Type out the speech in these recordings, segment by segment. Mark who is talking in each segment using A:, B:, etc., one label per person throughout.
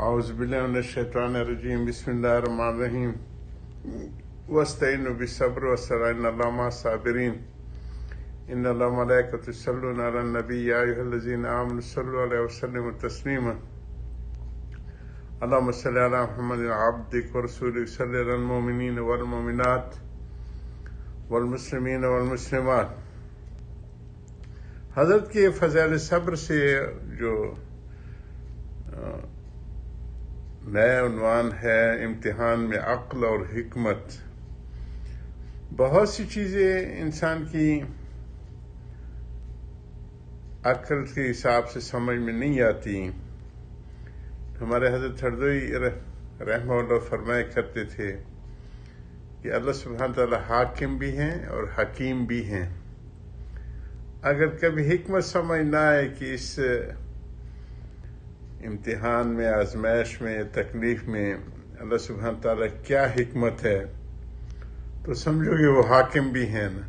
A: اعوذ باللہ من الشیطان الرجیم بسم اللہ الرحمن الرحیم واستعینوا بالصبر والصلاۃ ان اللہ مع الصابرین ان اللہ وملائکتہ یصلون علی النبی یا ایھا الذین آمنوا صلوا علیہ وسلموا تسلیما اللہم صل علی محمد عبدک ورسولک صلی علی المؤمنین والمؤمنات والمسلمین والمسلمات۔ حضرت کے فضائل صبر سے جو نیا عنوان ہے امتحان میں عقل اور حکمت۔ بہت سی چیزیں انسان کی عقل کے حساب سے سمجھ میں نہیں آتی۔ ہمارے حضرت ہردوئی رحمہ اللہ فرمایا کرتے تھے کہ اللہ سبحانہ تعالیٰ حاکم بھی ہیں اور حکیم بھی ہیں۔ اگر کبھی حکمت سمجھ نہ آئے کہ اس امتحان میں، آزمائش میں، تکلیف میں اللہ سبحانہ تعالیٰ کیا حکمت ہے، تو سمجھو کہ وہ حاکم بھی ہیں نا۔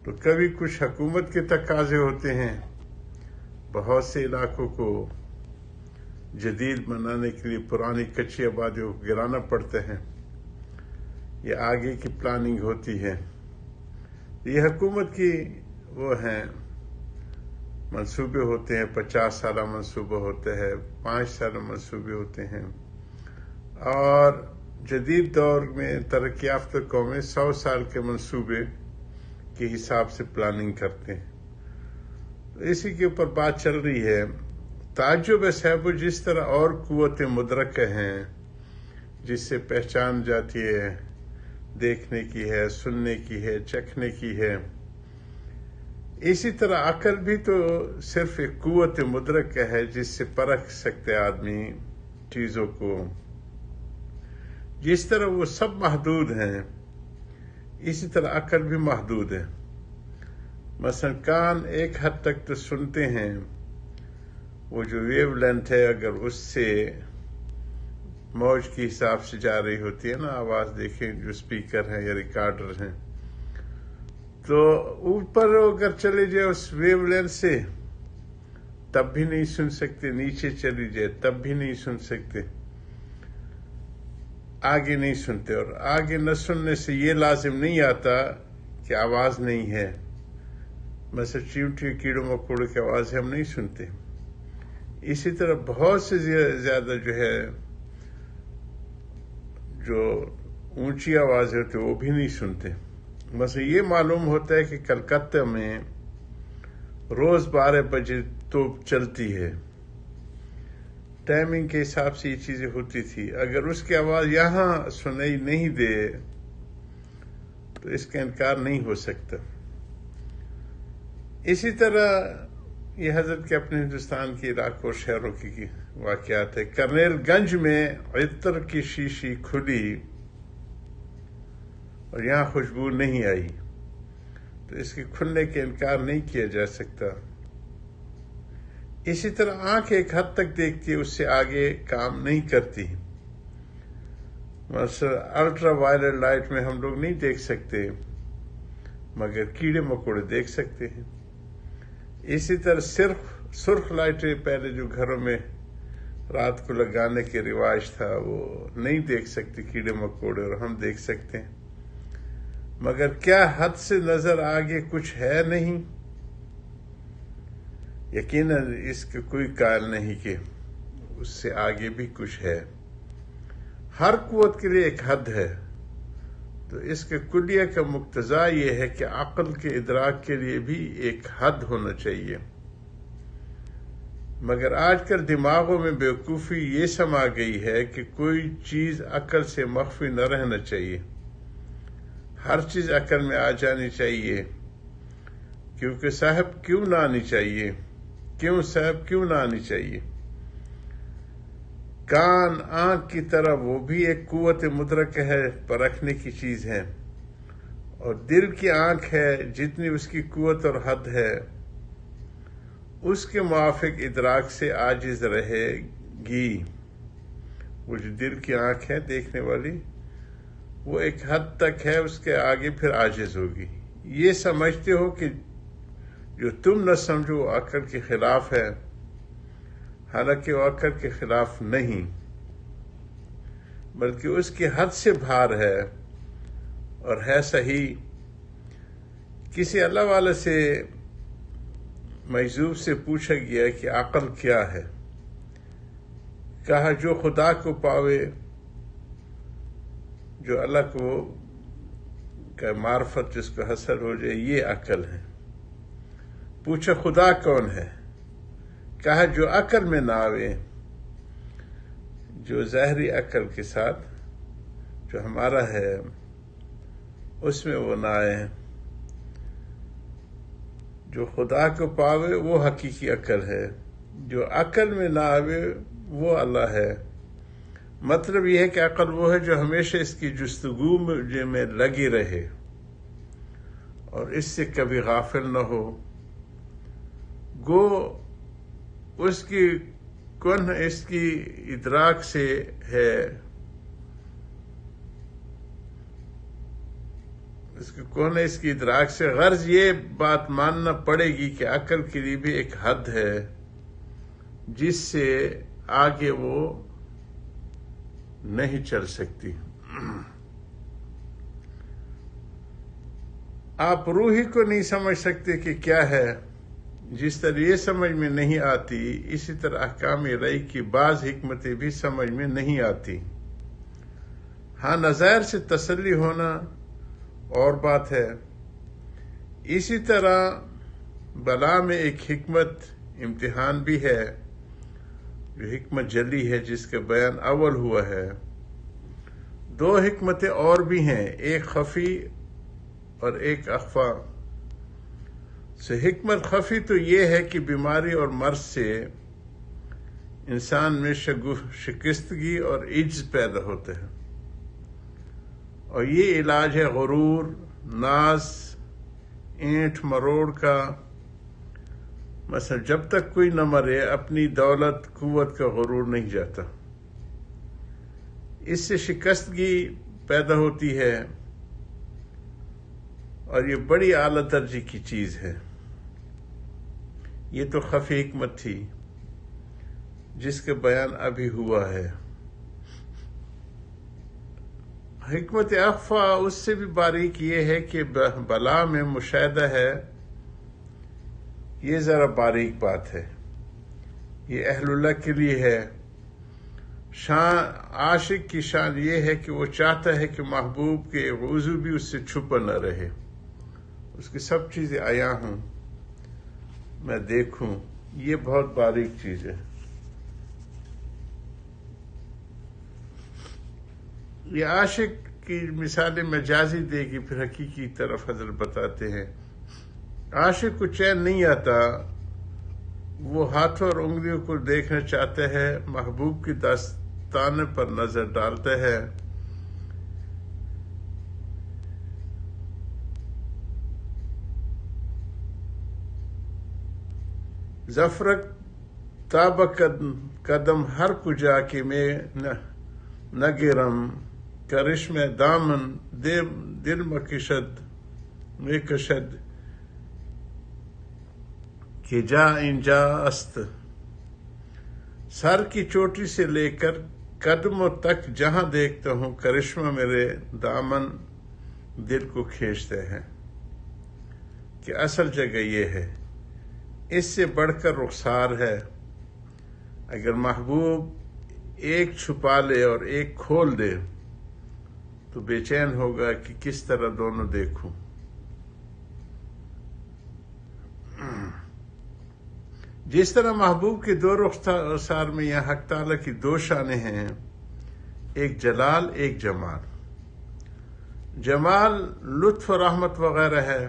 A: تو کبھی کچھ حکومت کے تقاضے ہوتے ہیں، بہت سے علاقوں کو جدید بنانے کے لیے پرانی کچی آبادیوں کو گرانا پڑتا ہے، یہ آگے کی پلاننگ ہوتی ہے۔ یہ حکومت کی وہ ہیں منصوبے ہوتے ہیں، 50 سالہ منصوبہ ہوتا ہے، 5 سالہ منصوبے ہوتے ہیں، اور جدید دور میں ترقی یافتہ قومیں 100 سال کے منصوبے کے حساب سے پلاننگ کرتے ہیں۔ تو اسی کے اوپر بات چل رہی ہے۔ تعجب ہے صاحب، جس طرح اور قوت مدرکہ ہیں جس سے پہچان جاتی ہے، دیکھنے کی ہے، سننے کی ہے، چکھنے کی ہے، اسی طرح عقل بھی تو صرف ایک قوت مدرک ہے جس سے پرکھ سکتے آدمی چیزوں کو۔ جس طرح وہ سب محدود ہیں، اسی طرح عقل بھی محدود ہے۔ مثلا کان ایک حد تک تو سنتے ہیں، وہ جو ویو لینتھ ہے اگر اس سے موج کے حساب سے جا رہی ہوتی ہے نا آواز، دیکھیں جو اسپیکر ہیں یا ریکارڈر ہیں، تو اوپر اگر چلے جائے اس ویو لینتھ سے تب بھی نہیں سن سکتے، نیچے چلی جائے تب بھی نہیں سن سکتے، آگے نہیں سنتے۔ اور آگے نہ سننے سے یہ لازم نہیں آتا کہ آواز نہیں ہے۔ مثلا چیونٹی، کیڑوں مکوڑوں کی آواز ہم نہیں سنتے، اسی طرح بہت سے زیادہ جو اونچی آواز ہوتی وہ بھی نہیں سنتے۔ مثلا یہ معلوم ہوتا ہے کہ کلکتہ میں روز 12 بجے توپ چلتی ہے، ٹائمنگ کے حساب سے یہ چیزیں ہوتی تھی۔ اگر اس کی آواز یہاں سنائی نہیں دے تو اس کا انکار نہیں ہو سکتا۔ اسی طرح یہ حضرت کے اپنے ہندوستان کے علاقوں اور شہروں کی واقعات ہے۔ کرنیل گنج میں عطر کی شیشی کھلی اور یہاں خوشبو نہیں آئی، تو اس کے کھلنے کے انکار نہیں کیا جا سکتا۔ اسی طرح آنکھ ایک حد تک دیکھتی ہے، اس سے آگے کام نہیں کرتی۔ مثلا الٹرا وائلٹ لائٹ میں ہم لوگ نہیں دیکھ سکتے، مگر کیڑے مکوڑے دیکھ سکتے ہیں۔ اسی طرح سرخ لائٹیں پہلے جو گھروں میں رات کو لگانے کے رواج تھا وہ نہیں دیکھ سکتے کیڑے مکوڑے، اور ہم دیکھ سکتے ہیں۔ مگر کیا حد سے نظر آگے کچھ ہے نہیں؟ یقیناً اس کا کوئی قائل نہیں کہ اس سے آگے بھی کچھ ہے۔ ہر قوت کے لیے ایک حد ہے، تو اس کے کلیہ کا مقتضا یہ ہے کہ عقل کے ادراک کے لیے بھی ایک حد ہونا چاہیے۔ مگر آج کل دماغوں میں بیوقوفی یہ سما گئی ہے کہ کوئی چیز عقل سے مخفی نہ رہنا چاہیے، ہر چیز عقل میں آ جانی چاہیے۔ کیونکہ صاحب کیوں نہ آنی چاہیے؟ کیوں صاحب کیوں نہ آنی چاہیے؟ کان آنکھ کی طرح وہ بھی ایک قوت مدرک ہے، پرکھنے کی چیز ہے، اور دل کی آنکھ ہے، جتنی اس کی قوت اور حد ہے اس کے موافق ادراک سے عاجز رہے گی۔ وہ جو دل کی آنکھ ہے دیکھنے والی، وہ ایک حد تک ہے، اس کے آگے پھر عاجز ہوگی۔ یہ سمجھتے ہو کہ جو تم نہ سمجھو وہ عقل کے خلاف ہے۔ حالانکہ وہ عقل کے خلاف نہیں، بلکہ اس کی حد سے باہر ہے اور ہے صحیح۔ کسی اللہ والے سے مجذوب سے پوچھا گیا کہ عقل کیا ہے؟ کہا جو خدا کو پاوے، جو اللہ کو کا معرفت جس کو حاصل ہو جائے، یہ عقل ہے۔ پوچھا خدا کون ہے؟ کہا جو عقل میں نہ آوے، جو ظاہری عقل کے ساتھ جو ہمارا ہے اس میں وہ نہ آئے۔ جو خدا کو پاوے وہ حقیقی عقل ہے، جو عقل میں نہ آوے وہ اللہ ہے۔ مطلب یہ ہے کہ عقل وہ ہے جو ہمیشہ اس کی جستجو میں لگی رہے اور اس سے کبھی غافل نہ ہو۔ گو اس کی کن اس کی ادراک سے ہے، اس کی کون اس کی ادراک سے۔ غرض یہ بات ماننا پڑے گی کہ عقل کے لیے بھی ایک حد ہے جس سے آگے وہ نہیں چل سکتی۔ آپ روحی کو نہیں سمجھ سکتے کہ کیا ہے، جس طرح یہ سمجھ میں نہیں آتی اسی طرح احکام الہی کی بعض حکمتیں بھی سمجھ میں نہیں آتی۔ ہاں نظائر سے تسلی ہونا اور بات ہے۔ اسی طرح بلا میں ایک حکمت امتحان بھی ہے جو حکمت جلی ہے، جس کا بیان اول ہوا ہے۔ دو حکمتیں اور بھی ہیں، ایک خفی اور ایک اخفا۔ حکمت خفی تو یہ ہے کہ بیماری اور مرض سے انسان میں شکستگی اور عجز پیدا ہوتے ہیں، اور یہ علاج ہے غرور، ناز، اینٹ مروڑ کا۔ مثلا جب تک کوئی نہ مرے اپنی دولت قوت کا غرور نہیں جاتا، اس سے شکستگی پیدا ہوتی ہے، اور یہ بڑی اعلیٰ درجے کی چیز ہے۔ یہ تو خفی حکمت تھی جس کا بیان ابھی ہوا ہے۔ حکمت اخفا اس سے بھی باریک یہ ہے کہ بلا میں مشاہدہ ہے، یہ ذرا باریک بات ہے، یہ اہل اللہ کے لیے ہے۔ شان عاشق کی شان یہ ہے کہ وہ چاہتا ہے کہ محبوب کے عضو بھی اس سے چھپا نہ رہے، اس کی سب چیزیں عیاں ہوں، میں دیکھوں۔ یہ بہت باریک چیز ہے۔ یہ عاشق کی مثالیں مجازی دے گی، پھر حقیقی طرف حضرت بتاتے ہیں۔ عاشق کو چین نہیں آتا، وہ ہاتھوں اور انگلیوں کو دیکھنا چاہتا ہے، محبوب کی داستان پر نظر ڈالتا ہے۔ زفرک تاب قدم ہر کجا کے میں نگرم، کرشم دامن دل مکشد میں کشد کہ جا انجا است۔ سر کی چوٹی سے لے کر قدموں تک جہاں دیکھتا ہوں کرشمہ میرے دامن دل کو کھینچتے ہیں، کہ اصل جگہ یہ ہے، اس سے بڑھ کر رخسار ہے۔ اگر محبوب ایک چھپا لے اور ایک کھول دے تو بے چین ہوگا کہ کس طرح دونوں دیکھوں۔ جس طرح محبوب کے دو رخسار میں یہاں حق تعالیٰ کی دو شانیں ہیں، ایک جلال ایک جمال۔ جمال لطف و رحمت وغیرہ ہے،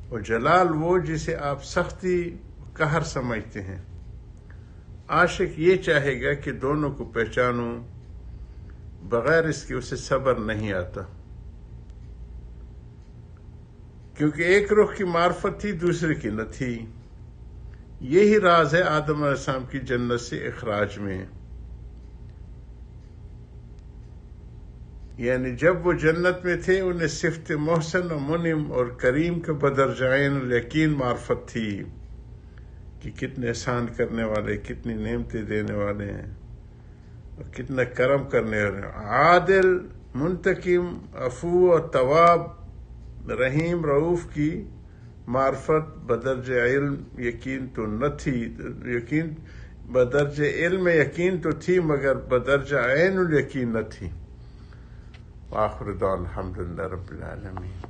A: اور جلال وہ جسے آپ سختی قہر سمجھتے ہیں۔ عاشق یہ چاہے گا کہ دونوں کو پہچانوں، بغیر اس کے اسے صبر نہیں آتا، کیونکہ ایک رخ کی معرفت تھی دوسرے کی نہ تھی۔ یہی راز ہے آدم علیہ السلام کی جنت سے اخراج میں، یعنی جب وہ جنت میں تھے انہیں صفت محسن و منعم اور کریم کا بدرجہ عین الیقین معرفت تھی کہ کتنے احسان کرنے والے، کتنی نعمتیں دینے والے ہیں اور کتنا کرم کرنے والے، عادل، منتقم، عفو اور تواب، رحیم، رعوف کی معرفت بدرج علم یقین تو نہ تھی، یقین بدرج علم یقین تو تھی مگر بدرج عین الیقین نہ تھی۔ وآخر دعوانا الحمدللہ رب العالمین۔